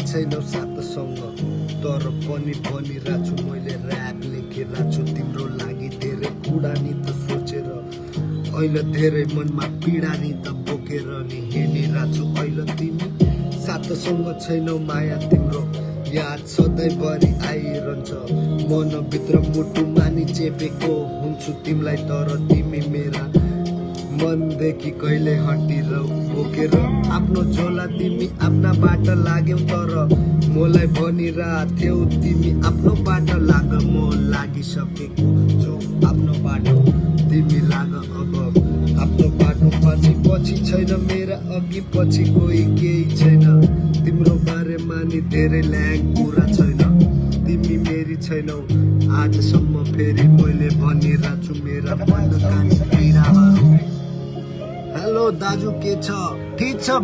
छैनौ साथसँग तर पनि भनिरहेछु मैले ऱ्याप लेखिरहेछु तिम्रो लागि धेरै कुरा नि त सोचेर अहिले धेरै मनमा पीडा नि त बोकेर नि हिँडिरहेछु अहिले तिमी साथसँग छैनौ माया तिम्रो याद सधैँभरि आइरहन्छ मनभित्र मुटुमा नि चेपेको हुन्छु तिमीलाई तर तिमी मेरा मनदेखि कहिले हटिरौ बोकेर आफ्नो झोला तिमी आफ्ना बाटो लाग्यौ तर मलाई भनिरहेथ्यौ तिमी आफ्नो बाटो लाग म लागिसकेको छु आफ्नो बाटो तिमी लाग अब आफ्नो बाटो पछि छैन मेरा अघि पछि कोही केही छैन तिम्रो बारेमा नि धेरै ल्याङ कुरा छैन तिमी मेरी छैनौ आजसम्म फेरि मैले भनिरहेछु मेरा मनका पीडाहरू हेलो दाजु के छ ठीक छ